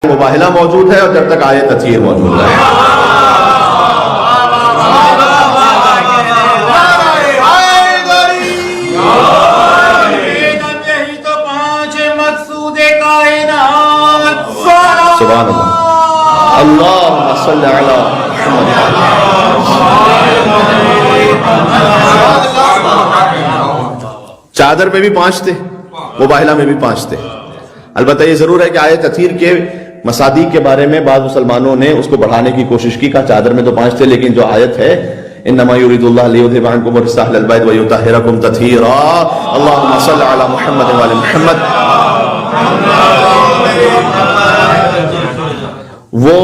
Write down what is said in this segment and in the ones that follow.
مباہلہ موجود ہے اور جب تک آیت تطہیر موجود ہے. سبحان اللہ. اللہم صلی علی محمد. چادر میں بھی 5 تھے, مباہلہ میں بھی 5 تھے. البتہ یہ ضرور ہے کہ آیت تطہیر کے مصادیق کے بارے میں بعض مسلمانوں نے اس کو بڑھانے کی کوشش کی. کہا چادر میں تو 5 تھے, لیکن جو آیت ہے انما یرید اللہ لیذھب عنکم الرجس اہل البیت ویطہرکم تطہیرا, اللہم صل علی محمد وعلی محمد, وہ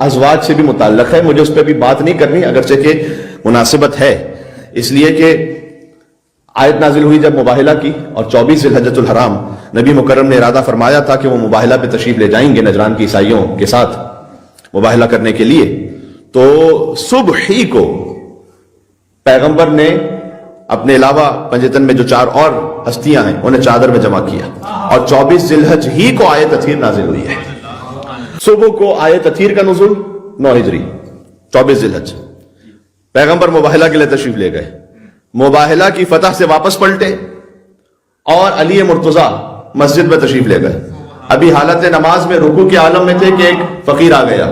ازواج سے بھی متعلق ہے. مجھے اس پہ بھی بات نہیں کرنی, اگرچہ کہ مناسبت ہے, اس لیے کہ آیت نازل ہوئی جب مباہلہ کی, اور 24 ذی الحجۃ الحرام نبی مکرم نے ارادہ فرمایا تھا کہ وہ مباہلہ پہ تشریف لے جائیں گے نجران کی عیسائیوں کے ساتھ مباہلہ کرنے کے لیے. تو صبح ہی کو پیغمبر نے اپنے علاوہ پنجتن میں جو 4 اور ہستیاں ہیں انہیں چادر میں جمع کیا, اور 24 ذی الحج ہی کو آیت تطہیر نازل ہوئی ہے. صبح کو آیت تطہیر کا نزول 9 ہجری 24 ذی الحج. پیغمبر مباہلہ کے لیے تشریف لے گئے, مباہلہ کی فتح سے واپس پلٹے اور علی مرتضیٰ مسجد میں تشریف لے گئے. ابھی حالت نماز میں رکوع کے عالم میں تھے کہ ایک فقیر آ گیا.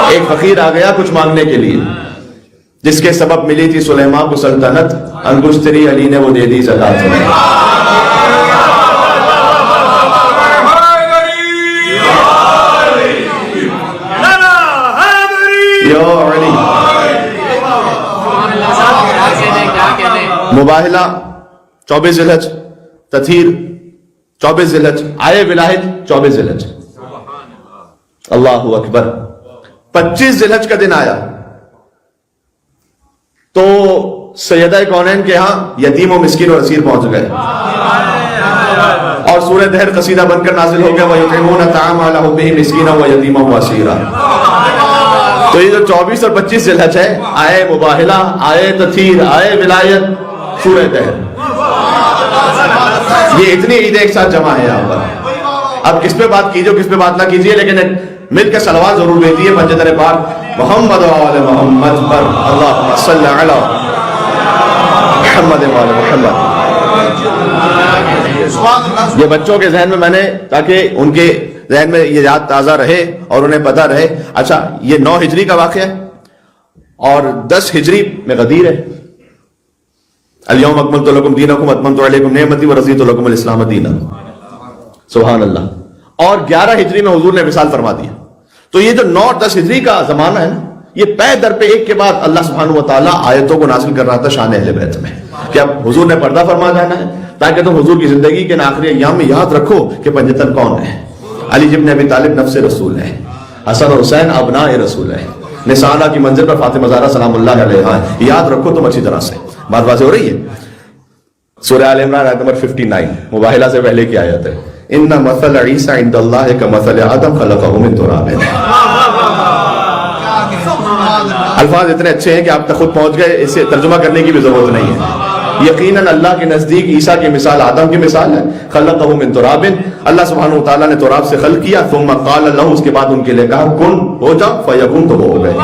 ایک فقیر آ گیا کچھ مانگنے کے لیے, جس کے سبب ملی تھی سلیمان کو سلطنت, انگشتری علی نے وہ دے دی زکات میں. مباہلہ 24 ذی الحج, تطہیر 24 ذی الحج, آئے ولایت 24 ذی الحج. اللہ اکبر. 25 ذی الحج کا دن آیا تو سیدہ کونین کے ہاں یتیم و مسکین و اسیر پہنچ گئے, اور سورہ دہر قصیدہ بن کر نازل ہو گیا وَيُطْعِمُونَ الطَّعَامَ عَلَىٰ حُبِّهِ مِسْكِينًا وَيَتِيمًا وَأَسِيرًا. تو یہ جو 24 اور 25 ذی الحج ہے, آئے مباہلہ, آئے تطہیر, آئے ولایت, سورہ دہر, یہ اتنی عیدیں ایک ساتھ جمع ہے یہاں پر. اب کس پہ بات کیجئے کس پہ بات نہ کیجئے, لیکن مل کے صلوات ضرور بھیجیے پنجتن پاک محمد وعلی محمد پر. اللہم صلی علی محمد وعلی محمد. یہ بچوں کے ذہن میں میں نے, تاکہ ان کے ذہن میں یہ یاد تازہ رہے اور انہیں پتہ رہے. اچھا, یہ 9 ہجری کا واقعہ ہے اور 10 ہجری میں غدیر ہے. الیوم اکملت لکم دینکم واتممت علیکم نعمتی ورضیت لکم الاسلام دینا. سبحان اللہ. اور 11 ہجری میں حضور نے وصال فرما دیا. تو یہ جو 9 اور 10 ہجری کا زمانہ ہے نا, یہ پے در پہ ایک کے بعد اللہ سبحانہ وتعالیٰ آیتوں کو نازل کر رہا تھا شان اہل بیت میں, کہ اب حضور نے پردہ فرما جانا ہے, تاکہ تم حضور کی زندگی کے آخری ایام میں یاد رکھو کہ پنجتن کون ہے. علی ابن ابی طالب نفس رسول ہے, حسن اور حسین ابناء رسول ہے, نساء کی منزل پر فاطمہ زہرا سلام اللہ علیہا ہے. یاد رکھو تم اچھی طرح سے. بات واضح ہو رہی ہے. سورہ آل عمران آیت نمبر 59 مباہلہ سے پہلے کی آیت ہے. ان مثل عیسیٰ عند اللہ کمثل آدم خلقہ من تراب. الفاظ اتنے اچھے ہیں کہ آپ تک خود پہنچ گئے, اسے ترجمہ کرنے کی بھی ضرورت نہیں ہے. یقیناً اللہ کے نزدیک عیسیٰ کی مثال آدم کی مثال ہے. خلقہ من تراب, اللہ سبحانہ وتعالیٰ نے تراب سے خلق کیا. ثم قال له, اس کے بعد ان کے لیے کہا کن ہو جا, فیکون, تو وہ ہو گئے.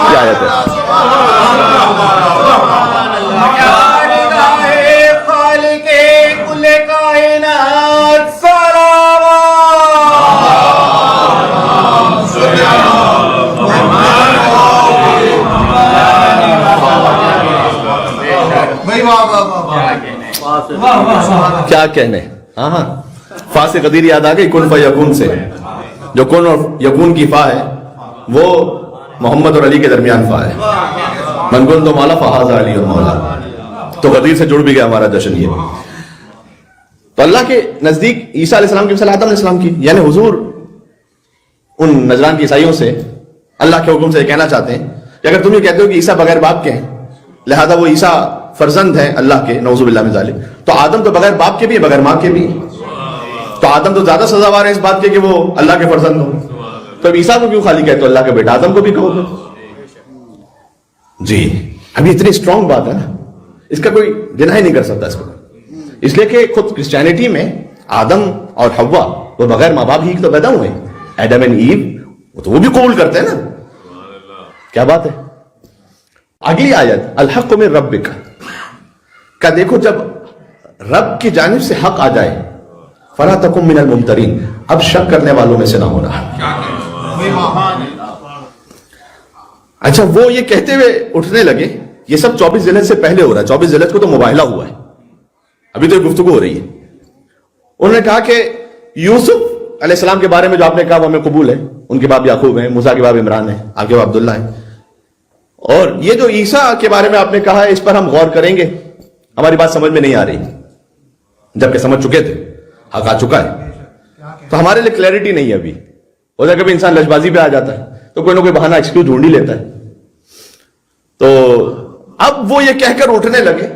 کیا آیت ہے. کیا کہنے. ہاں ہاں, فا سے قدیر یاد آ گئی, کن فیکون سے. جو کن اور یکون کی فا ہے وہ محمد اور علی کے درمیان فا ہے. من کن تو مولا فہذا علی مولا, تو قدیر سے جڑ بھی گیا ہمارا جشن. یہ تو اللہ کے نزدیک عیسیٰ علیہ السلام کی مثال آدم علیہ السلام کی, یعنی حضور ان نجران کی عیسائیوں سے اللہ کے حکم سے کہنا چاہتے ہیں کہ اگر تم یہ کہتے ہو کہ عیسیٰ بغیر باپ کے ہیں, لہذا وہ عیسیٰ فرزند ہیں اللہ کے, نعوذ باللہ من ذالک, تو آدم تو بغیر باپ کے بھی ہے, بغیر ماں کے بھی. تو آدم تو زیادہ سزاوار ہے اس بات کے کہ وہ اللہ کے فرزند ہو. تو اب عیسیٰ کو کیوں خالی کہتے ہو, اللہ کا بیٹا آدم کو بھی کہو گے. جی ابھی اتنی اسٹرانگ بات ہے نا, اس کا کوئی ڈینائی نہیں کر سکتا اس کو. اس لیے کہ خود کرسچینٹی میں آدم اور حوا وہ بغیر ماں باپ ہی تو پیدا ہوئے. ایڈم اینڈ ایو تو وہ بھی قبول کرتے ہیں نا. کیا بات ہے. اگلی آیت الحق من ربک کا دیکھو, جب رب کی جانب سے حق آ جائے فلا تکن من الممترین, اب شک کرنے والوں میں سے نہ ہونا. اچھا, وہ یہ کہتے ہوئے اٹھنے لگے, یہ سب 24 ذی الحجہ سے پہلے ہو رہا ہے. 24 ذی الحجہ کو تو مباہلہ ہوا ہے, ابھی تو گفتگو ہو رہی ہے. انہوں نے کہا کہ یوسف علیہ السلام کے بارے میں جو آپ نے کہا وہ ہمیں قبول ہے, ان کے باپ یعقوب ہیں, موسیٰ کے باپ عمران ہیں, آپ کے باپ عبداللہ ہیں, اور یہ جو عیسیٰ کے بارے میں آپ نے کہا ہے اس پر ہم غور کریں گے, ہماری بات سمجھ میں نہیں آ رہی, جبکہ سمجھ چکے تھے, حق آ چکا ہے, تو ہمارے لیے کلیئرٹی نہیں ہے ابھی. ہو جائے کبھی انسان لج بازی پہ آ جاتا ہے تو کوئی نہ کوئی بہانہ ایکسکیوز ڈھونڈ ہی لیتا ہے. تو اب وہ یہ کہہ کر اٹھنے لگے,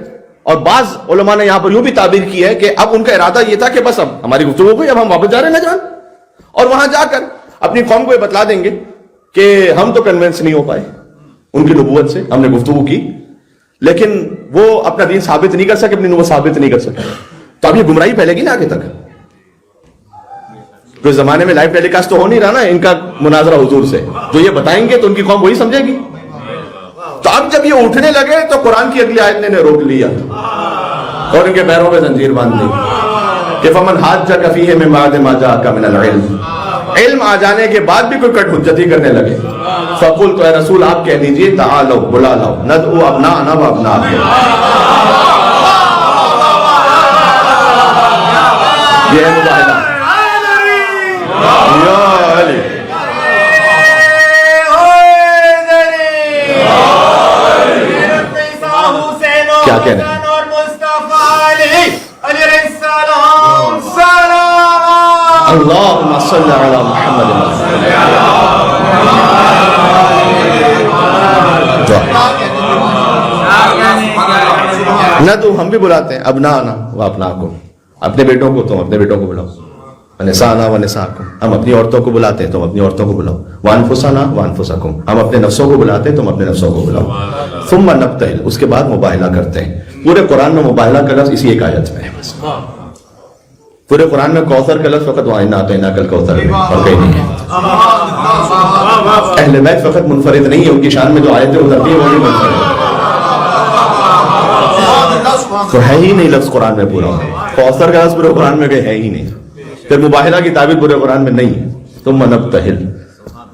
اور بعض علماء نے یہاں پر یوں بھی تعبیر کی ہے کہ اب ان کا ارادہ یہ تھا کہ بس اب ہماری گفتگو ہوئی, اب ہم واپس جا رہے ہیں نجران, اور وہاں جا کر اپنی قوم کو یہ بتلا دیں گے کہ ہم تو کنونس نہیں ہو پائے ان کی نبوت سے, ہم نے گفتگو کی لیکن وہ اپنا دین ثابت نہیں کر سکے, اپنی نبوت ثابت نہیں کر سکے. تو اب یہ گمراہی پھیلے گی نا آگے تک. تو اس زمانے میں لائیو ٹیلی کاسٹ تو ہو نہیں رہا نا ان کا مناظرہ حضور سے, جو یہ بتائیں گے تو ان کی قوم وہی سمجھے گی. تو اب جب یہ اٹھنے لگے تو قرآن کی اگلی آیت نے روک لیا اور ان کے پیروں میں زنجیر باندھ دی کہ فمن حاجک فیہ من بعد ما جاءک من العلم, علم آ جانے کے بعد بھی کوئی کٹ حجتی کرنے لگے, فقل, تو اے رسول آپ کہہ دیجئے تعالو, بلا لاؤ, ندعو ابناءنا و ابناءکم, یہ ہے مباہلہ. یا علی کیا کہنے ہیں. اللہم صلی علی محمد. نہ تو ہم بھی بلاتے ہیں ابناءنا و ابناءکم, اپنے بیٹوں کو تم اپنے بیٹوں کو بلاؤ, ونساءنا و نساءکم, ہم اپنی عورتوں کو بلاتے ہیں تم اپنی عورتوں کو بلاؤ, وانفسنا و انفسکم, ہم اپنے نفسوں کو بلاتے ہیں تم اپنے نفسوں کو بلاؤ, ثم نبتہل, اس کے بعد مباہلہ کرتے ہیں. پورے قرآن میں مباہلہ کا لفظ اسی ایک آیت میں ہے بس. پورے قرآن میں کوثر کا لفظ فقط وَإِنَّا أَعْطَيْنَاكَ الْكَوْثَرَ میں, اور کہیں نہیں ہے. اہل بیت فقط منفرد نہیں ہے, ان کی شان میں جو آیتیں اترتی ہیں وہ بھی منفرد ہے. تو ہے ہی نہیں لفظ قرآن میں پورا, کوثر کا لفظ پورے قرآن میں ہے ہی نہیں. پھر مباہلہ کی تعبیر پورے قرآن میں نہیں ہے. ثم نبتہل,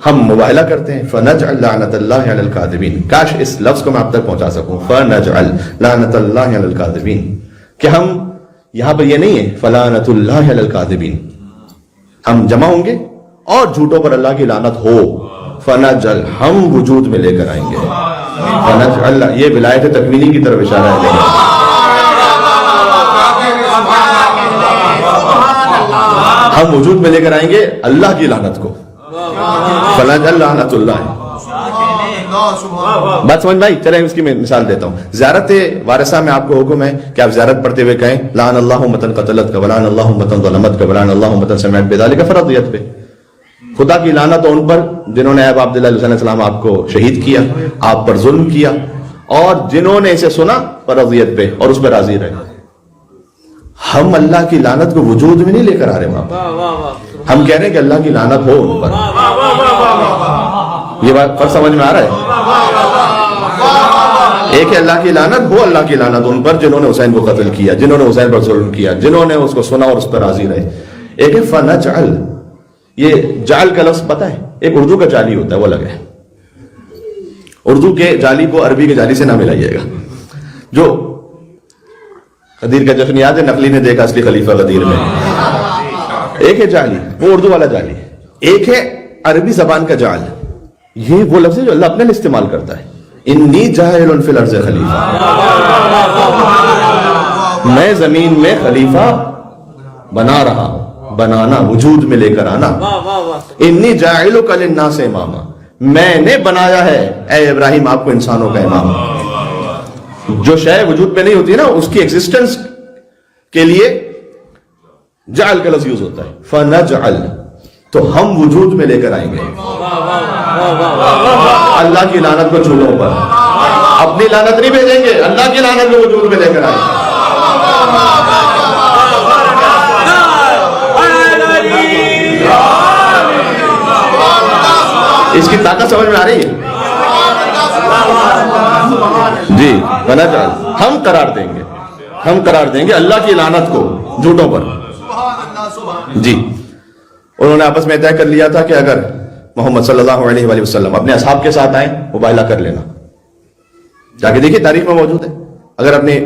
ہم مباہلہ کرتے ہیں. فنجعل لعنت اللہ علی الکاذبین, کاش اس لفظ کو میں آپ تک پہنچا سکوں. فنجعل لعنت اللہ علی الکاذبین, کہ ہم یہاں پر یہ نہیں ہے فلعنت اللہ علی الکاذبین, ہم جمع ہوں گے اور جھوٹوں پر اللہ کی لعنت ہو. فنجعل, ہم وجود میں لے کر آئیں گے. فنجعل, یہ ولایت تکوینی کی طرف اشارہ ہے. ہم وجود میں لے کر آئیں گے اللہ کی لعنت کو. فنجعل لعنت اللہ. بات سمجھ بھائی, چلیں اس کی میں مثال دیتا ہوں. زیارت وارثہ میں آپ کو حکم ہے کہ آپ زیارت پڑھتے ہوئے کہیں لعن اللہ امۃ قتلت کا, ولعن اللہ امۃ ظلمت کا, ولعن اللہ امۃ سمعت بذلک فرضیت پہ. خدا کی لعنت ان پر جنہوں نے ابا عبداللہ علیہ السلام آپ کو شہید کیا, آپ پر ظلم کیا, اور جنہوں نے اسے سنا فرضیت پہ اور اس پہ راضی رہے. ہم اللہ کی لعنت کو وجود میں نہیں لے کر آ رہے وہاں, ہم کہہ رہے ہیں کہ اللہ کی لعنت ہو ان پر. یہ بات فرق سمجھ میں آ رہا ہے. ایک ہے اللہ کی لعنت, ہو اللہ کی لعنت ان پر جنہوں نے حسین کو قتل کیا, جنہوں نے حسین پر ظلم کیا, جنہوں نے اس کو سنا اور اس پر راضی رہے. ایک ہے فنجعل, یہ جعل کا لفظ پتہ ہے, ایک اردو کا جعلی ہوتا ہے وہ الگ ہے. اردو کے جعلی کو عربی کے جعلی سے نہ ملائیے گا. جو غدیر کا جشن یاد ہے, نقلی نے دیکھا اصلی خلیفہ غدیر میں. ایک ہے جعلی, وہ اردو والا جعلی. ایک ہے عربی زبان کا جعل, یہ وہ لفظ ہے جو اللہ اپنے لیے استعمال کرتا ہے. انی جاعل فی الارض خلیفہ, میں زمین میں خلیفہ بنا رہا ہوں. بنانا, وجود میں لے کر آنا. انی جاعلک للناس اماما, میں نے بنایا ہے اے ابراہیم آپ کو انسانوں کا امام. جو شے وجود پہ نہیں ہوتی نا, اس کی ایگزسٹنس کے لیے جعل کا لفظ یوز ہوتا ہے. فنجعل, تو ہم وجود میں لے کر آئیں گے اللہ کی لعنت کو چولہوں پر. اپنی لعنت نہیں بھیجیں گے, اللہ کی لعنت کو وجود میں لے کر آئیں. اس کی طاقت سمجھ میں آ رہی ہے جی. ہم قرار دیں گے اللہ کی لعنت کو جھوٹوں پر. جی, انہوں نے آپس میں طے کر لیا تھا کہ اگر محمد صلی اللہ علیہ وآلہ وسلم اپنے اصحاب کے ساتھ آئیں, مباہلہ کر لینا. جا کے دیکھیے تاریخ میں موجود ہے. اگر اپنے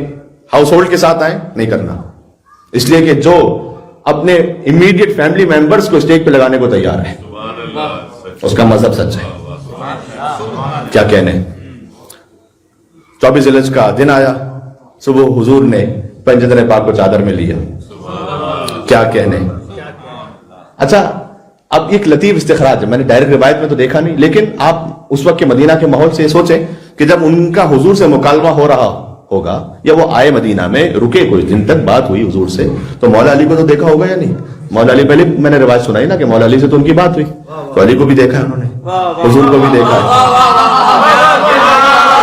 ہاؤس ہولڈ کے ساتھ آئیں, نہیں کرنا, اس لیے کہ جو اپنے امیڈیٹ فیملی ممبرز کو اسٹیج پہ لگانے کو تیار ہے اس کا مذہب سچ ہے. کیا کہنے, 24 ذی الحجہ کا دن آیا, صبح حضور نے پنجتن پاک کو چادر میں لیا. کیا کہنے. اچھا, اب ایک لطیف استخراج ہے, میں نے ڈائریکٹ روایت میں تو دیکھا نہیں, لیکن آپ اس وقت کے مدینہ کے ماحول سے سوچیں کہ جب ان کا حضور سے مکالمہ ہو رہا ہوگا یا وہ آئے مدینہ میں, رکے کچھ دن تک, بات ہوئی حضور سے, تو مولا علی کو تو دیکھا ہوگا یا نہیں. مولا علی, پہلے میں نے روایت سنائی نا کہ مولا علی سے تو ان کی بات ہوئی, تو علی کو بھی دیکھا ہے انہوں نے, حضور کو بھی دیکھا ہے.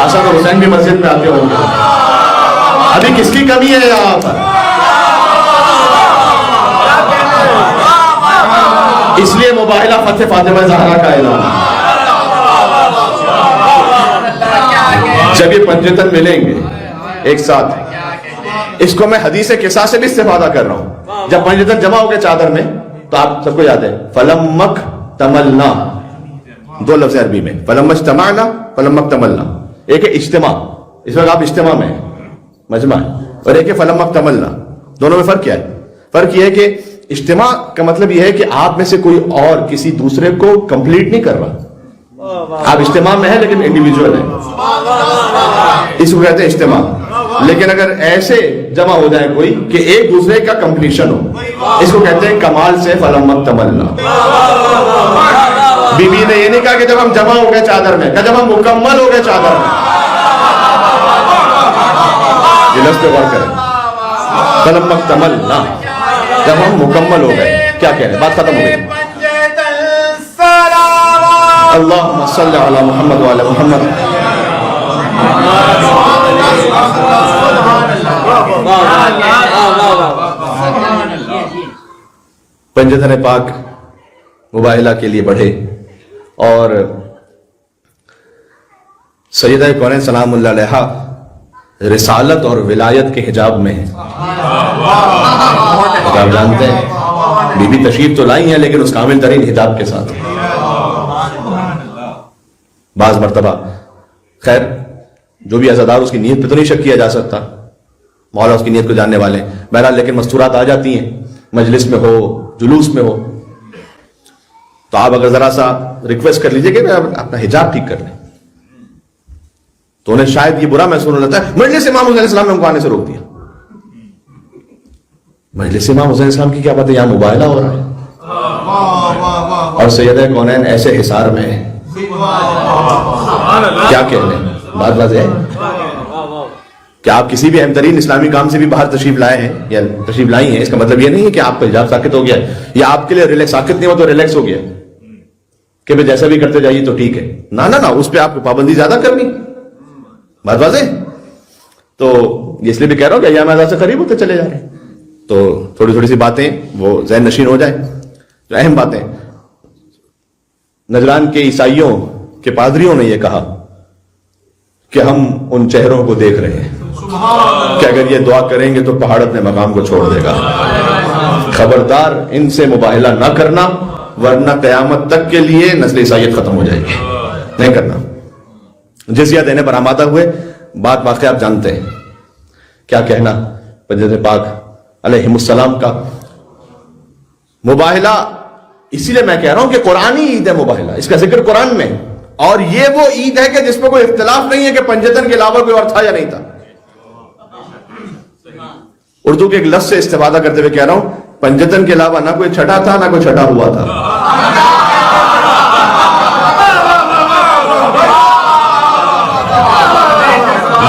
حسن اور حسین بھی مسجد میں آتے ہوں گے. ابھی کس کی کمی ہے یہاں پر؟ اس لیے مباہلہ فتح فاطمہ زہرا کا اعلان. جب یہ پنجتن ملیں گے ایک ساتھ, اس کو میں حدیث قصہ سے بھی استفادہ کر رہا ہوں. جب پنجتن جمع ہو گئے چادر میں, تو آپ سب کو یاد ہے فلمک تملنا, دو لفظ عربی میں, فلمک اجتمعنا, فلمک تملنا. ایک ہے اجتماع, اس وقت آپ اجتماع میں مجمع, اور ایک ہے فلمک تملنا. دونوں میں فرق کیا ہے؟ فرق یہ ہے کہ اجتماع کا مطلب یہ ہے کہ آپ میں سے کوئی اور کسی دوسرے کو کمپلیٹ نہیں کر رہا. آپ اجتماع میں ہیں لیکن انڈیویجول ہیں, اس کو کہتے ہیں اجتماع. لیکن اگر ایسے جمع ہو جائے کوئی کہ ایک دوسرے کا کمپلیشن ہو, اس کو کہتے ہیں کمال سے فلمک تملنا. بی بی نے یہ نہیں کہا کہ جب ہم جمع ہو گئے چادر میں, کہ جب ہم مکمل ہو گئے چادر میں. یہ لفظ پہ غور کریں, فلمک تملنا, جب ہم مکمل ہو گئے. کیا کہہ رہے ہیں, بات ختم ہو گئی. اللہم صلی علی محمد وعلی محمد. پنجتن پاک مباہلہ کے لیے بڑھے, اور سیدہ کونین سلام اللہ علیہا رسالت اور ولایت کے حجاب میں ہیں. آپ جانتے ہیں بی بی تشریف تو لائی ہیں لیکن اس کامل ترین حجاب کے ساتھ. بعض مرتبہ, خیر جو بھی عزادار اس کی نیت پہ تو نہیں شک کیا جا سکتا, مولا اس کی نیت کو جاننے والے, بہرحال لیکن مستورات آ جاتی ہیں, مجلس میں ہو, جلوس میں ہو, تو آپ اگر ذرا سا ریکویسٹ کر لیجئے کہ اپنا حجاب ٹھیک کر لیں, تو انہیں شاید یہ برا محسوس ہوتا ہے. مجلس امام حسین علیہ السلام نے ان کو آنے سے روک دیا. مجلس امام حسین السلام کی کیا بات ہے, یہاں مباہلہ ہو رہا ہے اور سیدہ کونین ایسے حصار میں ہے. کیا کہنے, بات واضح ہے کہ آپ کسی بھی اہم ترین اسلامی کام سے بھی باہر تشریف لائے ہیں یا تشریف لائی ہیں, اس کا مطلب یہ نہیں ہے کہ آپ کا حجاب ساکت ہو گیا یا آپ کے لیے ریلیکس, ساکت نہیں ہو تو ریلیکس ہو گیا کہ بھائی جیسا بھی کرتے جائیے تو ٹھیک ہے. نہ اس پہ آپ کو پابندی زیادہ کرنی. بات واضح. تو اس لیے بھی کہہ رہا ہوں کہ ایام اعزاز سے قریب ہوتے چلے جا رہے ہیں, تو تھوڑی تھوڑی سی باتیں وہ ذہن نشین ہو جائیں. جو اہم باتیں, نجران کے عیسائیوں کے پادریوں نے یہ کہا کہ ہم ان چہروں کو دیکھ رہے ہیں کہ اگر یہ دعا کریں گے تو پہاڑ اپنے مقام کو چھوڑ دے گا. خبردار ان سے مباہلہ نہ کرنا, ورنہ قیامت تک کے لیے نسل عیسائیت ختم ہو جائے گی. نہیں کرنا. جزیہ دینے پر آمادہ ہوئے, بات واقعہ آپ جانتے ہیں. کیا کہنا پنجتن پاک علیہم السلام کا. مباہلہ اسی لیے میں کہہ رہا ہوں کہ قرآنی عید ہے مباہلہ, اس کا ذکر قرآن میں, اور یہ وہ عید ہے کہ جس پہ کوئی اختلاف نہیں ہے کہ پنجتن کے علاوہ کوئی اور تھا یا نہیں تھا. اردو کے ایک لفظ سے استفادہ کرتے ہوئے کہہ رہا ہوں, پنجتن کے علاوہ نہ کوئی چھٹا تھا نہ کوئی چھٹا ہوا تھا.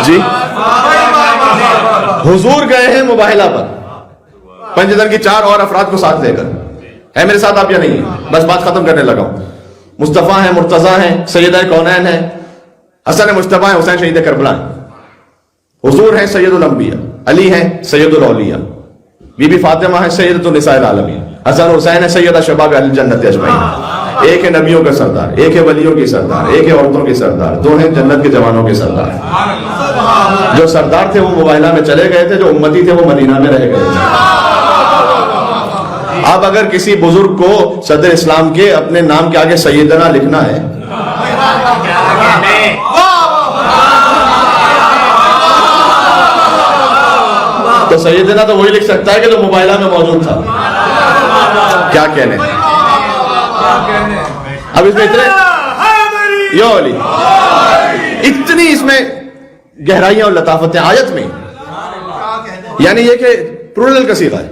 جی, حضور گئے ہیں مباہلہ پر پنجتن کی 4 اور افراد کو ساتھ لے کر. ہے میرے ساتھ آپ یا نہیں؟ بس بات ختم کرنے لگا ہوں. مصطفیٰ ہیں, مرتضیٰ ہیں, سیدہ کونین ہیں, حسن مجتبی ہیں, حسین شہید کربلا ہیں, حضور ہیں سید الانبیاء, علی ہیں سید الاولیاء, بی بی فاطمہ ہیں سیدۃ النساء العالمین, حسن حسین ہیں سید شباب اہل الجنت اجمعین. ایک ہے نبیوں کا سردار, ایک ہے ولیوں کی سردار, ایک ہے عورتوں کی سردار, دو ہیں جنت کے جوانوں کے سردار. جو سردار تھے وہ مباہلہ میں چلے گئے تھے, جو امتی تھے وہ مدینہ میں رہ گئے تھے. اب اگر کسی بزرگ کو صدر اسلام کے اپنے نام کے آگے سیدنا لکھنا ہے تو سیدنا تو وہی لکھ سکتا ہے کہ جو مباہلہ میں موجود تھا. کیا کہنے, اب اس میں اتنی اس میں گہرائیاں اور لطافتیں آیت میں, یعنی یہ کہ پلورل کا صیغہ ہے.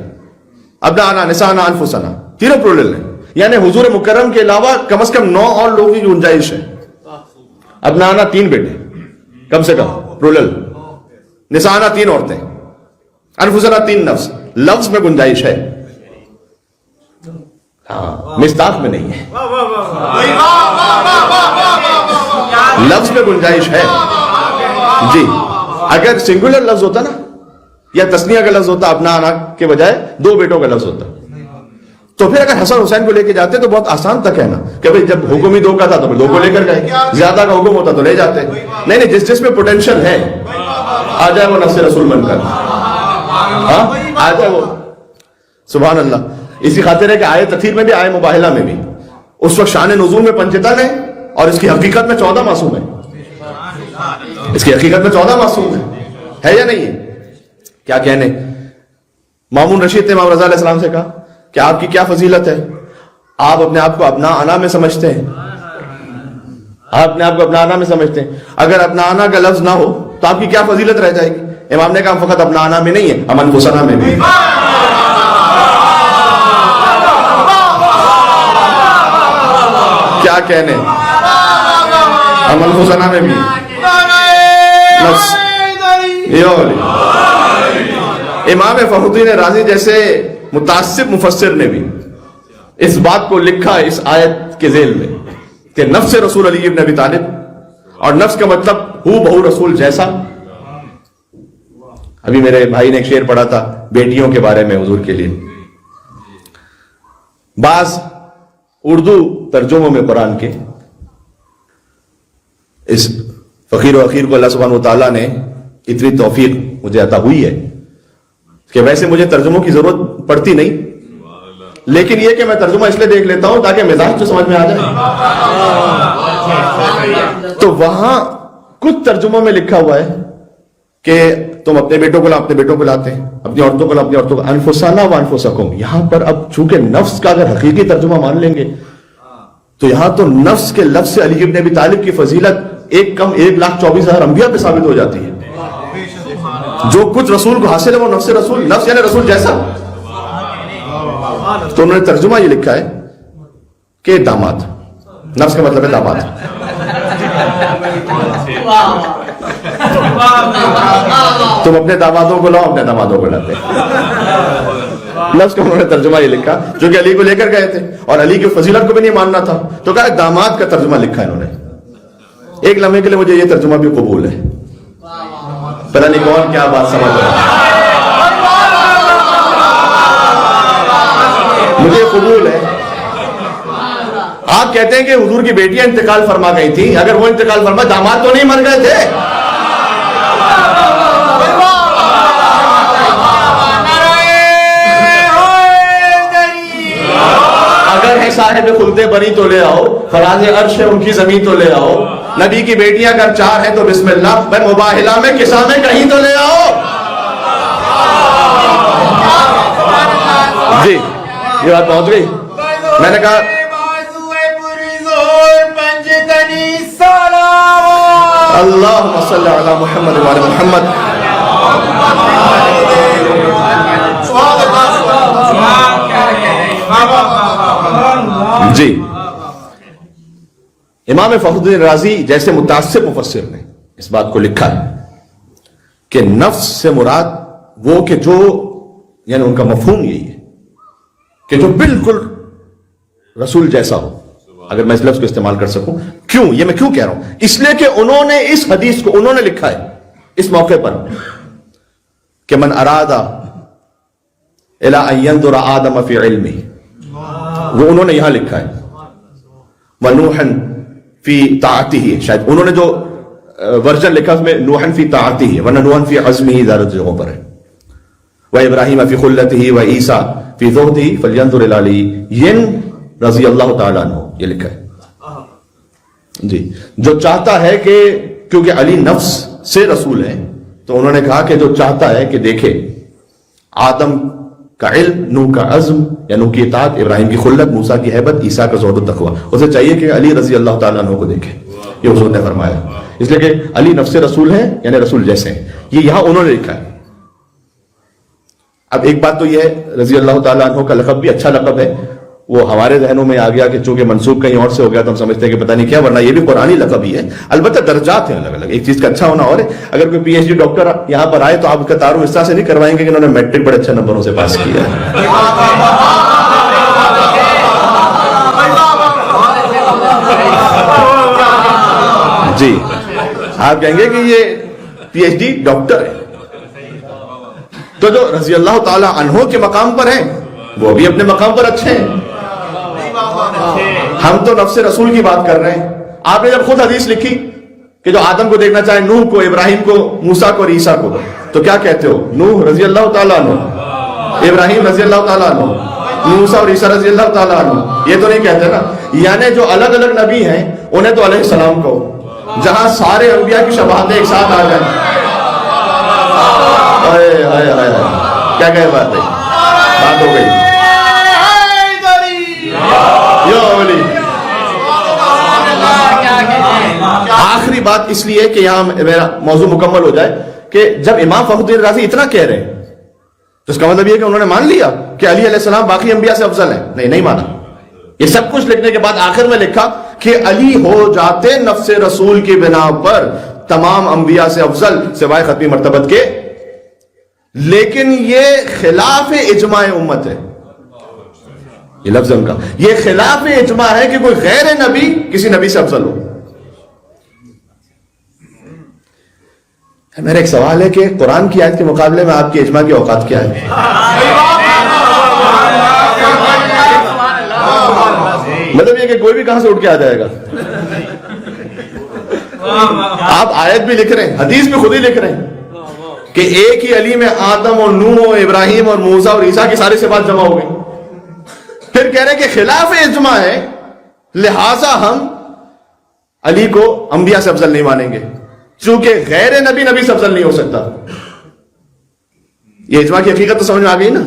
ابنانا, نسانا, انفسنا, تینوں پلورل ہیں. یعنی حضور مکرم کے علاوہ کم از کم 9 اور لوگوں کی گنجائش ہے. ابنانا 3 بیٹے کم سے کم پلورل, نسانا 3 عورتیں, انفسنا 3 نفس. لفظ میں گنجائش ہے, ہاں مصداق میں نہیں ہے. لفظ میں گنجائش ہے جی. اگر سنگولر لفظ ہوتا نا یا تسنیہ کا لفظ ہوتا اپنا آنا کے بجائے 2 بیٹوں کا لفظ ہوتا, تو پھر اگر حسن حسین کو لے کے جاتے تو بہت آسان تک ہے نا کہ بھئی جب حکم ہی 2 کا تھا تو 2 کو لے کر گئے, زیادہ کا حکم ہوتا تو لے جاتے. نہیں, جس میں پوٹینشل ہے آ جائے وہ نفس رسول بن کر, ہاں آ جائے وہ. سبحان اللہ. اسی خاطر ہے کہ آئے تطہیر میں بھی آئے مباہلہ میں بھی اس وقت شان نزول میں پنجتن ہے, اور اس کی حقیقت میں 14 معصوم ہے. اس کی حقیقت میں 14 معصوم ہے یا نہیں ہے؟ کیا کہنے. مامون رشید نے امام رضا علیہ السلام سے کہا کہ آپ کی کیا فضیلت ہے, آپ اپنے آپ کو ابنا انا میں سمجھتے ہیں, آپ اپنے آپ کو ابنا انا میں سمجھتے ہیں. اگر ابنا انا کا لفظ نہ ہو تو آپ کی کیا فضیلت رہ جائے گی. امام نے کہا ہم فقط ابنا انا میں نہیں ہے, ہم انفسنا میں بھی. کیا کہنے, ہم انفسنا میں بھی. امام فخر الدین رازی جیسے متعصب مفسر نے بھی اس بات کو لکھا اس آیت کے ذیل میں کہ نفس رسول علی ابن ابی طالب, اور نفس کا مطلب ہو بہو رسول جیسا. ابھی میرے بھائی نے ایک شعر پڑھا تھا بیٹیوں کے بارے میں حضور کے لیے. بعض اردو ترجموں میں قرآن کے اس فقیر و اخیر کو اللہ سبحانہ و تعالیٰ نے اتنی توفیق مجھے عطا ہوئی ہے کہ ویسے مجھے ترجموں کی ضرورت پڑتی نہیں, لیکن یہ کہ میں ترجمہ اس لیے دیکھ لیتا ہوں تاکہ مزاج تو سمجھ میں آ جائے. تو وہاں کچھ ترجموں میں لکھا ہوا ہے کہ تم اپنے بیٹوں کو اپنے بیٹوں کو لاتے ہیں, اپنی عورتوں کو اپنی عورتوں کو, انفسنا و انفسکم. یہاں پر اب چونکہ نفس کا اگر حقیقی ترجمہ مان لیں گے تو یہاں تو نفس کے لفظ سے علی ابن ابی طالب کی فضیلت 1,24,000 انبیاء پہ ثابت ہو جاتی ہے. جو کچھ رسول کو حاصل ہے وہ نفس رسول, نفس یعنی رسول جیسا. تو انہوں نے ترجمہ یہ لکھا ہے کہ داماد, نفس کا مطلب ہے داماد. تم اپنے دامادوں کو لاؤ, اپنے دامادوں کو لاتے. لفظ کا انہوں نے ترجمہ یہ لکھا جو کہ علی کو لے کر گئے تھے اور علی کی فضیلت کو بھی نہیں ماننا تھا, تو کہا داماد کا ترجمہ لکھا ہے انہوں نے. ایک لمحے کے لیے مجھے یہ ترجمہ بھی قبول ہے, پتہ نہیں کون کیا بات سمجھ رہا ہے, مجھے قبول ہے. آپ کہتے ہیں کہ حضور کی بیٹیاں انتقال فرما گئی تھی, اگر وہ انتقال فرما, داماد تو نہیں مر گئے تھے. اگر ہے صاحب خلد بری تو لے آؤ, فراز عرش ہے ان کی زمین تو لے آؤ, نبی کی بیٹیاں اگر 4 ہیں تو بسم اللہ, میں مباہلہ میں قصہ میں کہیں تو لے آؤ. جی یہ بات پہنچ گئی. میں نے کہا اللہم صلی علی محمد وعلی محمد. جی امام فخر الدین رازی جیسے متعصب مفسر نے اس بات کو لکھا ہے کہ نفس سے مراد وہ کہ جو, یعنی ان کا مفہوم یہی ہے کہ جو بالکل رسول جیسا ہو, اگر میں اس لفظ کو استعمال کر سکوں. کیوں؟ یہ میں کیوں کہہ رہا ہوں؟ اس لیے کہ انہوں نے اس حدیث کو انہوں نے لکھا ہے اس موقع پر کہ من اراد الی ان ينظر آدم فی علمہ، وہ انہوں نے یہاں لکھا ہے ونوحا فی طاعتہ. شاید انہوں نے جو ورژن لکھا اس میں نوحا فی طاعتہ، ورنہ نوحا فی عزمہ زیادہ جگہوں پر ہے. وابراہیم فی خلتہ وعیسیٰ فی زہدہ فلینظر الی علی رضی اللہ تعالیٰ عنہ، یہ لکھا ہے جی. جو چاہتا ہے کہ کیونکہ علی نفس سے رسول ہیں تو انہوں نے کہا کہ جو چاہتا ہے کہ دیکھے آدم کا علم، نوح کا عزم یا نوح کی اطاعت، ابراہیم کی خلت، موسیٰ کی ہیبت، عیسیٰ کا زہد و تقویٰ، اسے چاہیے کہ علی رضی اللہ تعالیٰ عنہ کو دیکھے. یہ حضور نے فرمایا، اس لیے کہ علی نفس رسول ہیں یعنی رسول جیسے ہیں. یہ یہاں انہوں نے لکھا ہے. اب ایک بات تو یہ ہے رضی اللہ تعالیٰ عنہ کا لقب بھی اچھا لقب ہے، وہ ہمارے ذہنوں میں آ گیا کہ چونکہ منسوب کہیں اور سے ہو گیا تو ہم سمجھتے ہیں کہ پتہ نہیں کیا، ورنہ یہ بھی قرآنی لقب ہی ہے. البتہ درجات ہیں الگ الگ، ایک چیز کا اچھا ہونا اور ہے. اگر کوئی پی ایچ ڈی ڈاکٹر یہاں پر آئے تو آپ اس کا تعارف اس طرح سے نہیں کروائیں گے کہ انہوں نے میٹرک بڑے اچھے نمبروں سے پاس کیا ہے. جی آپ کہیں گے کہ یہ پی ایچ ڈی ڈاکٹر ہے. تو جو رضی اللہ تعالی عنہ کے مقام پر ہیں وہ بھی اپنے مقام پر اچھے ہیں. ہم تو نفس رسول کی بات کر رہے ہیں. آپ نے جب خود حدیث لکھی کہ جو آدم کو دیکھنا چاہے، نوح کو، ابراہیم کو، موسیٰ کو اور عیسیٰ کو، تو کیا کہتے ہو؟ نوح رضی اللہ تعالیٰ عنہ، ابراہیم رضی اللہ تعالیٰ عنہ، موسیٰ اور عیسیٰ رضی اللہ تعالیٰ عنہ. یہ تو نہیں کہتے نا. یعنی جو الگ الگ نبی ہیں انہیں تو علیہ السلام کہو، جہاں سارے انبیاء کی شباہتیں ایک ساتھ آ جائیں. کیا کہے بات ہے، بات ہو گئی. آخری بات اس لیے کہ یہاں میرا موضوع مکمل ہو جائے کہ جب امام فخر الدین رازی اتنا کہہ رہے ہیں تو اس کا مطلب یہ کہ انہوں نے مان لیا کہ علی علیہ السلام باقی انبیاء سے افضل ہیں. نہیں مانا. یہ سب کچھ لکھنے کے بعد آخر میں لکھا کہ علی ہو جاتے نفس رسول کی بنا پر تمام انبیاء سے افضل سوائے ختمی مرتبت کے، لیکن یہ خلاف اجماع امت ہے. یہ لفظ ان کا، یہ خلاف اجماع ہے کہ کوئی غیر نبی کسی نبی سے افضل ہو. میرا ایک سوال ہے کہ قرآن کی آیت کے مقابلے میں آپ کی اجماع کی اوقات کیا ہے؟ مطلب یہ کہ کوئی بھی کہاں سے اٹھ کے آ جائے گا. آپ آیت بھی لکھ رہے ہیں، حدیث بھی خود ہی لکھ رہے ہیں کہ ایک ہی علی میں آدم اور نوح اور ابراہیم اور موسیٰ اور عیسیٰ کی ساری صفات جمع ہو گئی. پھر کہہ رہے ہیں کہ خلاف اجماع ہے لہذا ہم علی کو انبیاء سے افضل نہیں مانیں گے، چونکہ غیر نبی نبی سے افضل نہیں ہو سکتا. یہ اجماع کی حقیقت تو سمجھ میں آ گئی نا.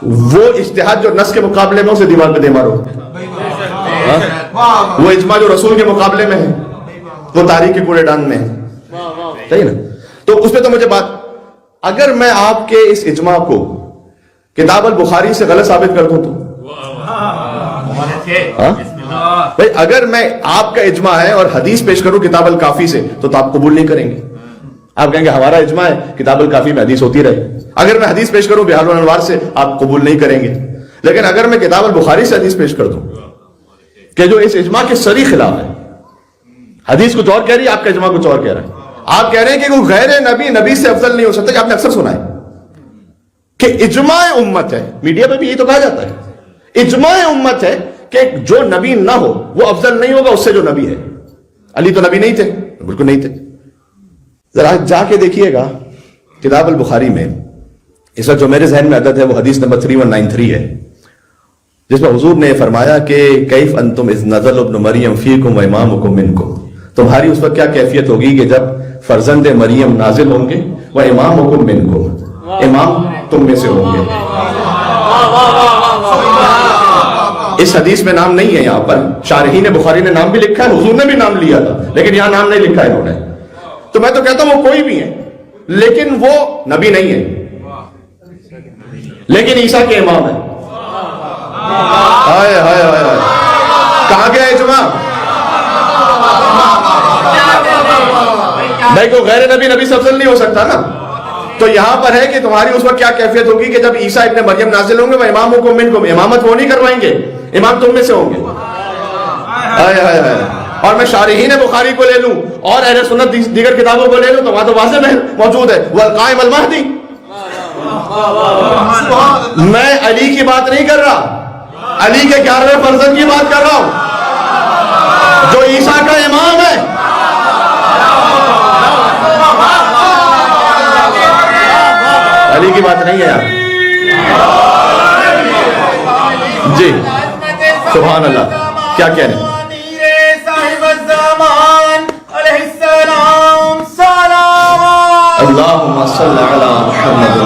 وہ اجتہاد جو نص کے مقابلے میں اسے دیوار پہ دے مارو. وہ اجماع جو رسول کے مقابلے میں ہے وہ تاریخ کے کوڑے ڈان میں ہے. صحیح نا. تو اس پہ تو مجھے بات، اگر میں آپ کے اس اجماع کو کتاب البخاری سے غلط ثابت کر دوں تو بھائی، اگر میں آپ کا اجماع ہے اور حدیث پیش کروں کتاب الکافی سے تو آپ قبول نہیں کریں گے. آپ کہیں گے ہمارا اجماع ہے کتاب الکافی میں حدیث ہوتی رہے. اگر میں حدیث پیش کروں بحار الانوار سے آپ قبول نہیں کریں گے. لیکن اگر میں کتاب البخاری سے حدیث پیش کر دوں کہ جو اس اجماع کے سری خلاف ہے، حدیث کچھ اور کہہ رہی ہے، آپ کا اجماع کچھ اور کہہ رہا ہے. آپ کہہ رہے ہیں کہ کوئی غیر نبی نبی سے افضل نہیں ہو سکتا. کہ آپ نے اکثر سنا ہے کہ اجماع امت ہے، میڈیا پہ بھی یہی تو کہا جاتا ہے، اجماع امت ہے کہ جو نبی نہ ہو وہ افضل نہیں ہوگا اس سے جو نبی ہے. علی تو نبی نہیں تھے، بالکل نہیں تھے. ذرا جا کے دیکھیے گا کتاب البخاری میں. اس وقت جو میرے ذہن میں عدد ہے وہ حدیث نمبر 3193 ہے، جس میں حضور نے فرمایا کہ کیف انتم اذ نزل ابن مریم فیکم و امامکم منکم. تمہاری اس وقت کیا کیفیت ہوگی کہ جب فرزند مریم نازل ہوں گے، و امامکم منکم، امام تم میں سے ہوں گے. اس حدیث میں نام نہیں ہے یہاں پر. شارحین بخاری نے نام بھی لکھا ہے، حضور نے بھی نام لیا تھا، لیکن یہاں نام نہیں لکھا ہے انہوں نے. تو میں تو کہتا ہوں وہ کوئی بھی ہے لیکن وہ نبی نہیں ہے، لیکن عیسیٰ کے امام ہے. ہائے ہائے ہائے، کہاں گیا اجماع؟ بھائی کو غیر نبی نبی سے افضل نہیں ہو سکتا نا. تو یہاں پر ہے کہ تمہاری اس وقت کیا کیفیت ہوگی کہ جب عیسیٰ ابن مریم نازل ہوں گے وہ امامکم منکم، امامت وہ نہیں کروائیں گے، امام تم میں سے ہوں گے. ہائے ہائے ہائے. اور میں شارحین بخاری کو لے لوں اور اہل سنت دیگر کتابوں کو لے لوں تو وہاں تو واضح موجود ہے والقائم المہدی. میں علی کی بات نہیں کر رہا, علی کے 11ویں فرزند کی بات کر رہا ہوں جو عیسیٰ کا امام ہے. علی کی بات نہیں ہے یار. جی سبحان اللہ, کیا کہہ رہے ہیں؟ اللہم صلی علی محمد.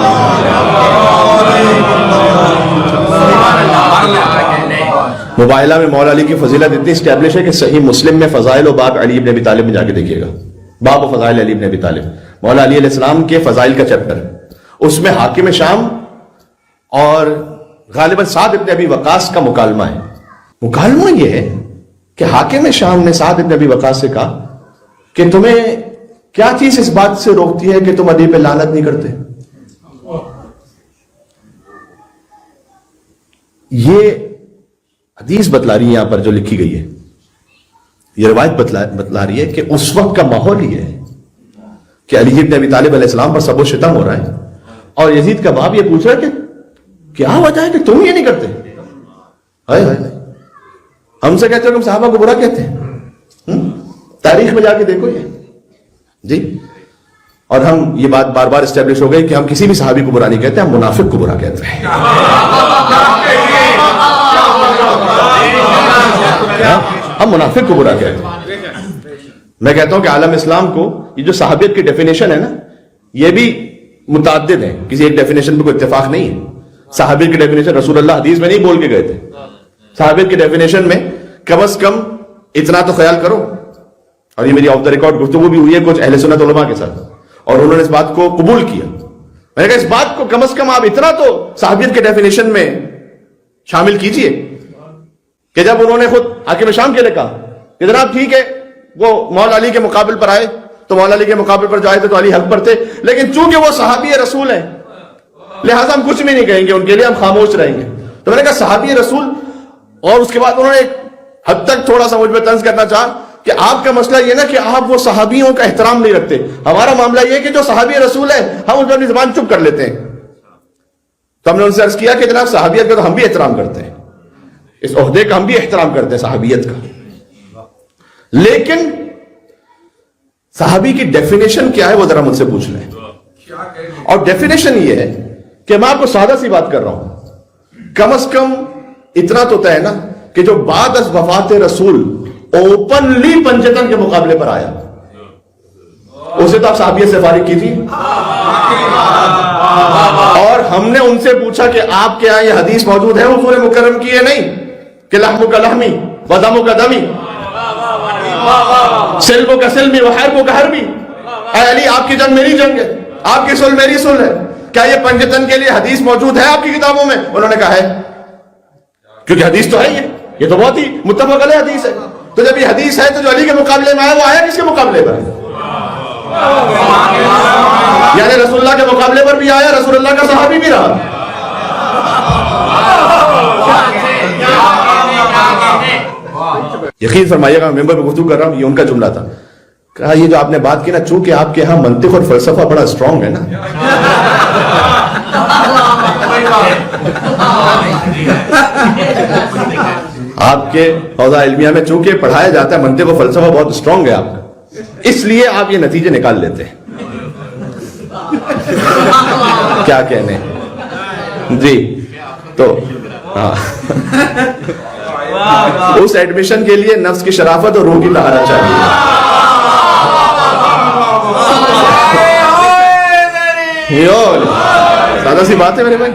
مباحلہ میں مولا علی کی فضیلت اتنی اسٹیبلش ہے کہ صحیح مسلم میں فضائل و باب علی ابن ابی طالب میں جا کے دیکھیے گا. باب و فضائل علی ابن ابی طالب, مولا علی علیہ السلام کے فضائل کا چیپٹر, اس میں حاکم شام اور غالباً سعد ابن ابی وقاص کا مکالمہ ہے. مکالمہ یہ ہے کہ حاکم شام نے سعد ابن ابی وقاص سے کہا کہ تمہیں کیا چیز اس بات سے روکتی ہے کہ تم علی پہ لعنت نہیں کرتے؟ یہ حدیث بتلا رہی ہے یہاں پر جو لکھی گئی ہے, یہ روایت بتلا رہی ہے کہ اس وقت کا ماحول یہ ہے کہ علی ابن ابی طالب علیہ السلام پر سب و شتم ہو رہا ہے اور یزید کا باپ یہ پوچھ رہا ہے کہ کیا وجہ ہے کہ تم یہ نہیں کرتے؟ ہائے ہائے, ہم سے کہتے ہو کہ ہم صحابہ کو برا کہتے ہیں. تاریخ میں جا کے دیکھو یہ جی. اور ہم یہ بات بار بار اسٹیبلش ہو گئی کہ ہم کسی بھی صحابی کو برا نہیں کہتے, ہم منافق کو برا کہتے ہیں. ہم منافق کو برا کہتے ہیں. میں کہتا ہوں کہ عالم اسلام کو یہ جو صحابیت کی ڈیفینیشن ہے نا, یہ بھی متعدد ہے, کسی ایک ڈیفینیشن پہ کوئی اتفاق نہیں ہے. صحابیت کی ڈیفینیشن رسول اللہ حدیث میں نہیں بول کے گئے تھے. صحابیت کی ڈیفینیشن میں کم از کم اتنا تو خیال کرو, اور یہ میری آف دا ریکارڈ گفتگو بھی ہوئی ہے کچھ اہل سنت علماء کے ساتھ اور انہوں نے اس بات کو قبول کیا. میں نے کہا اس بات کو کم از کم آپ اتنا تو صحابیت کے ڈیفینیشن میں شامل کیجئے کہ جب انہوں نے خود حاکم شام کے لیے کہا کہ جناب ٹھیک ہے وہ مولا علی کے مقابل پر آئے تو مولا علی کے مقابل پر جو آئے تھے تو علی حق پر تھے, لیکن چونکہ وہ صحابی رسول ہیں لہٰذا ہم کچھ بھی نہیں کہیں گے ان کے لیے, ہم خاموش رہیں گے. تو میں نے کہا صحابی رسول, اور اس کے بعد انہوں نے ایک حد تک تھوڑا سا مجھ پہ طنز کرنا چاہا کہ آپ کا مسئلہ یہ نا کہ آپ وہ صحابیوں کا احترام نہیں رکھتے. ہمارا معاملہ یہ کہ جو صحابی رسول ہے ہم اس پہ اپنی زبان چپ کر لیتے ہیں. تو ہم نے ان سے عرض کیا کہ جناب صحابیت کا تو ہم بھی احترام کرتے ہیں, اس عہدے کا ہم بھی احترام کرتے ہیں صحابیت کا, لیکن صحابی کی ڈیفینیشن کیا ہے وہ ذرا مجھ سے پوچھ لیں. اور ڈیفینیشن یہ ہے کہ میں آپ کو سادہ سی بات کر رہا ہوں, کم از کم اتنا تو طے ہے نا کہ جو بعد از وفات رسول اوپنلی پنجتن کے مقابلے پر آیا اسے تو آپ صحابیت سے فارغ کیجیے. اور ہم نے ان سے پوچھا کہ آپ کے یہاں یہ حدیث موجود ہے حضور مکرم کی ہے نہیں کہ لحم کا لحمی ودم کا دمی سلب کا سلمی وحرب کا حربی, اے علی آپ کی جنگ میری جنگ ہے, آپ کی صلح میری صلح ہے. کیا یہ پنجتن کے لیے حدیث موجود ہے آپ کی کتابوں میں؟ انہوں نے کہا ہے, کیونکہ حدیث تو ہے یہ تو بہت ہی متفق علیہ حدیث ہے. تو جب یہ حدیث ہے تو جو علی کے مقابلے میں آیا وہ آیا کس کے مقابلے پر؟ یعنی رسول اللہ کے مقابلے پر بھی آیا, رسول اللہ کا صحابی بھی رہا. یقین فرمائیے گا, ممبر پہ گفتگو کر رہا ہوں, یہ ان کا جملہ تھا. کہا یہ جو آپ نے بات کی نا, چونکہ آپ کے ہاں منطق اور فلسفہ بڑا اسٹرانگ ہے نا, آپ کے حوزہ علمیہ میں چونکہ پڑھایا جاتا ہے منطق و فلسفہ بہت اسٹرانگ ہے آپ کا, اس لیے آپ یہ نتیجے نکال لیتے ہیں. کیا کہنے جی. تو ہاں اس ایڈمیشن کے لیے نفس کی شرافت اور روح کی طہارت چاہیے. سادہ سی بات ہے میرے بھائی.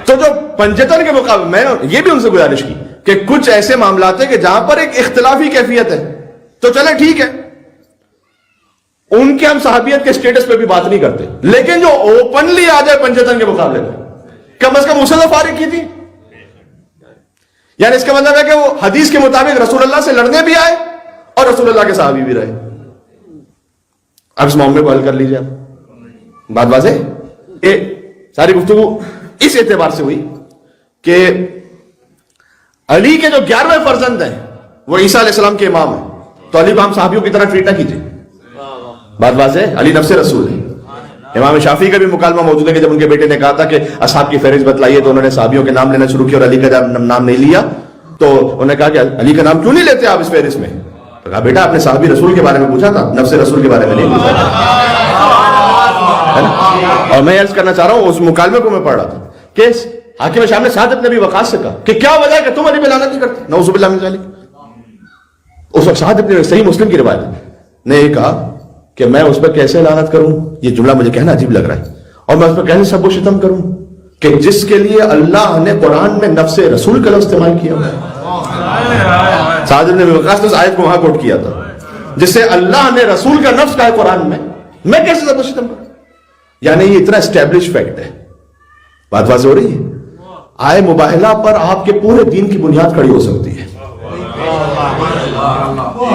تو جو پنجتن کے مقابلے میں یہ بھی ان سے گزارش کی کہ کچھ ایسے معاملات ہیں کہ جہاں پر ایک اختلافی کیفیت ہے تو چلے ٹھیک ہے, ان کے ہم صحابیت کے سٹیٹس پہ بھی بات نہیں کرتے, لیکن جو اوپنلی آ جائے پنجتن کے مقابلے میں کم از کم اسے تو فارغ کی تھی. یعنی اس کا مطلب ہے کہ وہ حدیث کے مطابق رسول اللہ سے لڑنے بھی آئے اور رسول اللہ کے صحابی بھی رہے. اب اس معاملے کو حل کر لیجیے آپ. بات واضح. ساری گفتگو اس اعتبار سے ہوئی کہ علی کے جو 11ویں فرزند ہیں وہ عیسیٰ علیہ السلام کے امام ہیں، تو علی کو ہم صحابیوں کی طرح ٹریٹ نہ کیجیے. بات واضح ہے، علی نفس رسول ہے. امام شافعی کا بھی مکالمہ موجود ہے کہ جب ان کے بیٹے نے کہا تھا کہ اصحاب کی فہرست بتلائیے، تو انہوں نے صحابیوں کے نام لینا شروع کیا اور علی کا جب نام نہیں لیا تو انہوں نے کہا کہ علی کا نام کیوں نہیں لیتے آپ اس فہرست میں؟ تو کہا بیٹا آپ نے صحابی رسول کے بارے میں پوچھا تھا، نفس رسول کے بارے میں نہیں پوچھا تھا. اور میں عرض کرنا چاہ رہا ہوں اس مکالمے کو میں پڑھ رہا تھا کہ حاکم شام نے سعد بن ابی وقاص سے کہا کہ کیا وجہ ہے کہ تم علی پہ لعنت نہیں کرتے؟ نعوذ باللہ من ذلک. اس وقت سعد بن صحیح مسلم کی روایت نے یہ کہا کہ میں اس پر کیسے لعنت کروں، یہ جملہ مجھے کہنا عجیب لگ رہا ہے، اور میں اس پر کیسے سب و شتم کروں کہ جس کے لیے اللہ نے قرآن میں نفس رسول کا لفظ استعمال کیا. سعد بن ابی وقاص نے اس آیت کو وہاں کوٹ کیا تھا جس سے اللہ نے رسول کا نفس کہا ہے قرآن میں کیسے سب و شتم کروں؟ یعنی یہ اتنا اسٹیبلش فیکٹ ہے. بات واضح ہو رہی ہے. آئے مباہلہ پر آپ کے پورے دین کی بنیاد کھڑی ہو سکتی ہے،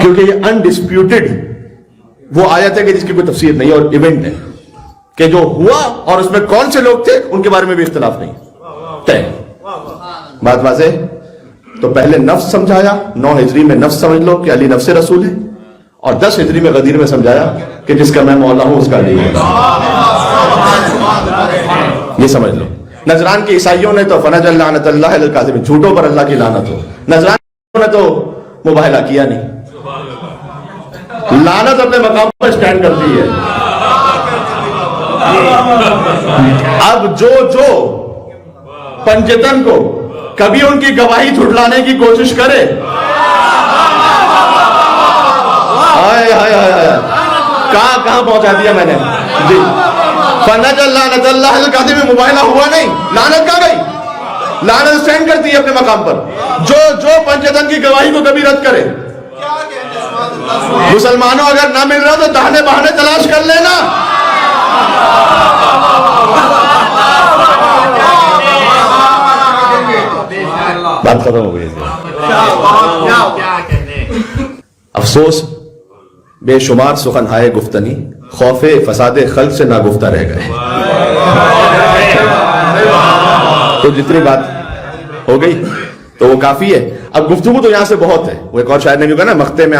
کیونکہ یہ انڈسپیوٹڈ وہ آیت ہے کہ جس کی کوئی تفسیر نہیں، اور ایونٹ ہے کہ جو ہوا اور اس میں کون سے لوگ تھے ان کے بارے میں بھی اختلاف نہیں طے. بات واضح. تو پہلے نفس سمجھایا، 9 ہجری میں نفس سمجھ لو کہ علی نفس رسول ہے، اور 10 ہجری میں غدیر میں سمجھایا کہ جس کا میں مولا ہوں اس کا علی ہے. یہ سمجھ لو. نجران کے عیسائیوں نے تو فنج لعنت اللہ علی الکاذبین، جھوٹوں پر اللہ کی لعنت ہو. نجران نے تو مباہلہ کیا نہیں، لعنت اپنے مقام پر اسٹینڈ کرتی ہے. اب جو پنجتن کو کبھی ان کی گواہی جھٹلانے کی کوشش کرے، کہاں پہنچا دیا میں نے جی. فنج لعنت اللہ علی الکاذبین میں مباہلہ ہوا نہیں، لعنت کہاں گئی؟ لعنت اسٹینڈ کرتی ہے اپنے مقام پر. جو پنجتن کی گواہی کو کبھی رد کرے. مسلمانوں اگر نہ مل رہا تو دہنے بہانے تلاش کر لینا. بات ختم ہو گئی. افسوس بے شمار سخن ہائے گفتنی، خوف فساد خلق سے ناگفتہ رہ گئے. تو جتنی بات ہو گئی تو وہ کافی ہے. اب گفتگو تو یہاں سے بہت ہے. وہ ایک اور شاعر نے بھی کہا نا، مختے میں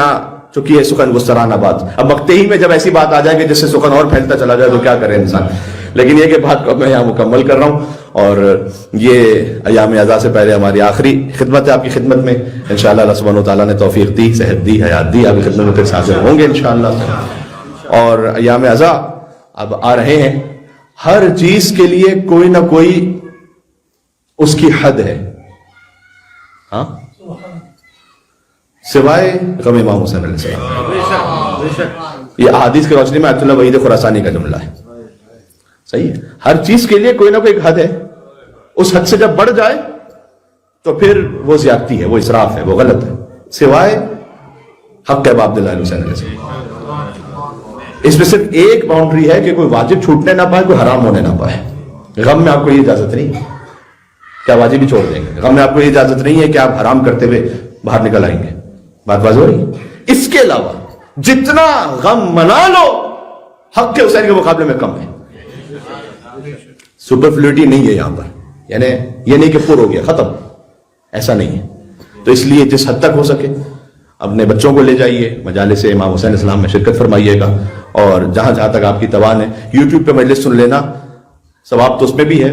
چکی ہے سخن گسترانہ بات. اب مختے ہی میں جب ایسی بات آ جائے کہ جس سے سخن اور پھیلتا چلا جائے تو کیا کرے انسان. لیکن یہ کہ بات کو میں یہاں مکمل کر رہا ہوں، اور یہ ایام عزا سے پہلے ہماری آخری خدمت ہے آپ کی خدمت میں. انشاءاللہ اللہ سبحانہ وتعالیٰ نے توفیق دی، صحت دی، حیات دی، آپ کی خدمت میں پھر حاضر ہوں گے انشاءاللہ. اور ایام عزا اب آ رہے ہیں. ہر چیز کے لیے کوئی نہ کوئی اس کی حد ہے، ہاں، سوائے غم امام حسین علیہ السلام. یہ احادیث کی روشنی میں آیت اللہ وحید خراسانی کا جملہ ہے. صحیح ہے. ہر چیز کے لیے کوئی نہ کوئی ایک حد ہے. اس حد سے جب بڑھ جائے تو پھر وہ زیادتی ہے، وہ اسراف ہے، وہ غلط ہے، سوائے حق ابا عبداللہ حسین علیہ السلام. اس میں صرف ایک باؤنڈری ہے کہ کوئی واجب چھوٹنے نہ پائے، کوئی حرام ہونے نہ پائے. غم میں آپ کو یہ اجازت نہیں کیا واجب ہی چھوڑ دیں گے. غم میں آپ کو یہ اجازت نہیں ہے کہ آپ حرام کرتے ہوئے باہر نکل آئیں گے. بات واضح ہو رہی ہے. اس کے علاوہ جتنا غم منا لو حق کے حسین کے مقابلے میں کم ہے. سپرفلوٹی نہیں ہے یہاں پر، یعنی یہ نہیں کہ پر ہو گیا ختم، ایسا نہیں ہے. تو اس لیے جس حد تک ہو سکے اپنے بچوں کو لے جائیے مجالس امام حسین السلام میں شرکت فرمائیے گا. اور جہاں تک آپ کی توان ہے یوٹیوب پہ مجلس سن لینا، ثواب تو اس میں بھی ہے،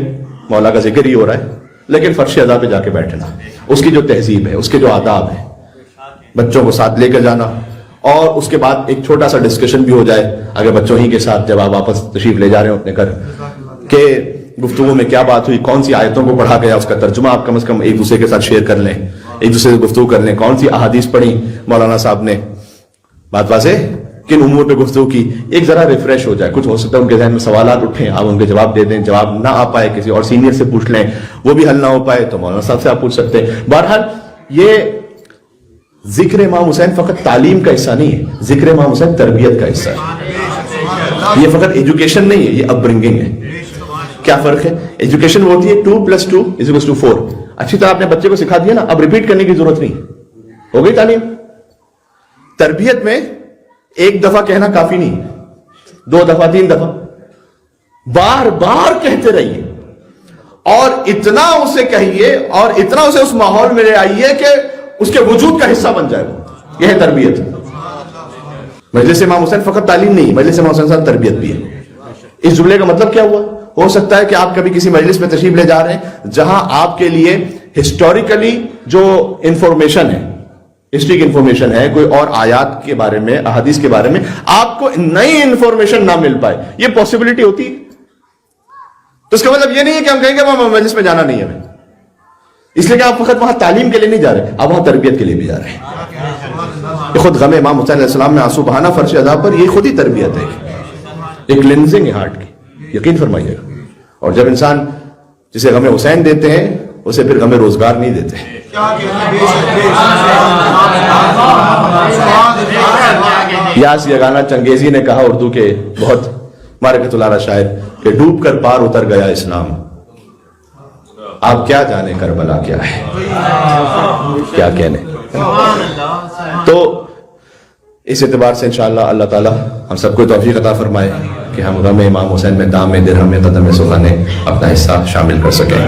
مولا کا ذکر ہی ہو رہا ہے، لیکن فرش ادا پہ جا کے بیٹھنا، اس کی جو تہذیب ہے، اس کے جو آداب ہے، بچوں کو ساتھ لے کر جانا. اور اس کے بعد ایک چھوٹا سا ڈسکشن بھی ہو جائے اگر بچوں ہی کے ساتھ جب آپ واپس تشریف لے جا رہے ہو اپنے گھر، کہ گفتگو میں کیا بات ہوئی، کون سی آیتوں کو پڑھا گیا، اس کا ترجمہ آپ کم از کم ایک دوسرے کے ساتھ شیئر کر لیں، ایک دوسرے سے گفتگو کر لیں، کون سی احادیث پڑھی مولانا صاحب نے، بات واضح، کن امور پہ گفتگو کی، ایک ذرا ریفریش ہو جائے. کچھ ہو سکتا ہے ان کے ذہن میں سوالات اٹھیں، آپ ان کے جواب دے دیں، جواب نہ آ پائے کسی اور سینئر سے پوچھ لیں، وہ بھی حل نہ ہو پائے تو مولانا صاحب سے آپ پوچھ سکتے ہیں. بہرحال یہ ذکر امام حسین فقط تعلیم کا حصہ نہیں ہے، ذکر امام حسین تربیت کا حصہ ہے. یہ فقط ایجوکیشن نہیں ہے، یہ اپ برنگنگ ہے. کیا فرق ہے؟ ایجوکیشن وہ ہوتی ہے 2+2=4. اچھی طرح اپنے بچے کو سکھا دیا نا، اب ریپیٹ کرنے کی ضرورت نہیں، ہو گئی تعلیم. تربیت میں ایک دفعہ کہنا کافی نہیں، 2 دفعہ 3 دفعہ بار بار کہتے رہیے، اور اتنا اسے کہیے اور اتنا اسے اس ماحول میں لے آئیے کہ اس کے وجود کا حصہ بن جائے. یہ ہے تربیت. مجلس امام حسین فقط تعلیم نہیں، مجلس امام حسین صاحب تربیت بھی ہے. اس جملے کا مطلب کیا ہوا؟ ہو سکتا ہے کہ آپ کبھی کسی مجلس میں تشریف لے جا رہے ہیں جہاں آپ کے لیے ہسٹوریکلی جو انفارمیشن ہے، ہسٹری کی انفارمیشن ہے، کوئی اور آیات کے بارے میں، احادیث کے بارے میں آپ کو نئی انفارمیشن نہ مل پائے، یہ پاسبلٹی ہوتی ہے. تو اس کا مطلب یہ نہیں ہے کہ ہم کہیں گے وہاں مجلس میں جانا نہیں ہے ہمیں، اس لیے کہ آپ فقط وہاں تعلیم کے لیے نہیں جا رہے، آپ وہاں تربیت کے لیے بھی جا رہے ہیں. یہ خود غم امام حسین علیہ السلام میں آنسو بہانا فرش ادا پر، یہ خود ہی تربیت ہے، ایک کلینزنگ ہے ہارٹ کی، یقین فرمائیے گا. اور جب انسان جسے غم حسین دیتے ہیں اسے پھر غم روزگار نہیں دیتے. یاس یگانہ چنگیزی نے کہا اردو کے بہت معرکۃ العرا شاعر کہ ڈوب کر پار اتر گیا اسلام، آپ کیا جانے کربلا کیا ہے، کیا کہنے. تو اس اعتبار سے انشاءاللہ اللہ تعالی ہم سب کو توفیق عطا فرمائے کہ ہم غم امام حسین میں دام درہم قدم سخنے اپنا حصہ شامل کر سکیں.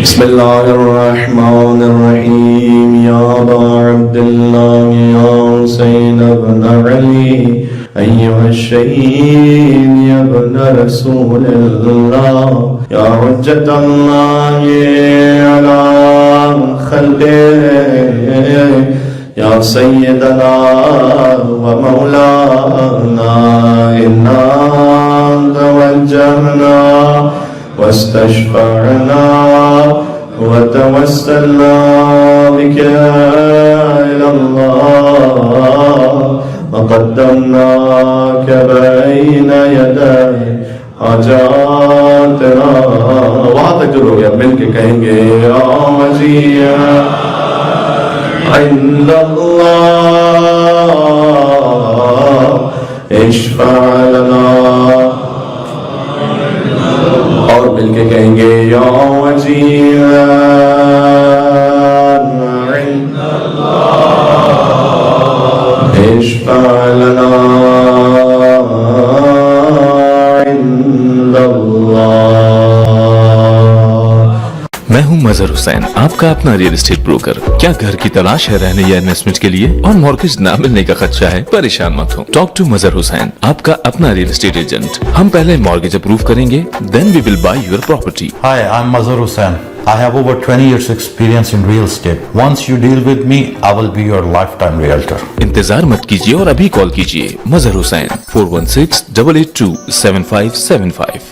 بسم اللہ الرحمن الرحیم. یا ابا عبداللہ یا حسین ابن علی ایھا الشہید یا ابن رسول اللہ یا حجت اللہ علی خلقہ یا سیدنا و مولانا انا توجہنا واستشفعنا وتوسلنا بک الی اللہ وقدمناک بین یدی حاجاتنا. وہاں تک جو ہو گیا مل کے کہیں گے یا وزیر عند اللہ اشفع لنا، اور مل کے کہیں گے یا وزیر عند اللہ اشفع لنا عند اللہ. میں ہوں مظہر حسین، آپ کا اپنا ریئل اسٹیٹ بروکر. کیا گھر کی تلاش ہے رہنے یا انویسٹمنٹ کے لیے اور مارگیج نہ ملنے کا خدشہ ہے؟ پریشان مت ہو. ٹاک ٹو مظہر حسین، آپ کا اپنا ریئل اسٹیٹ ایجنٹ. ہم پہلے مارگیج اپروو کریں گے، then we will buy your property. Hi, I'm Mazhar Hussain. I have over 20 years experience in real estate. Once you deal with me, I will be your lifetime realtor. انتظار مت کیجیے اور ابھی کال کیجیے. مظہر حسین 416-882-7575.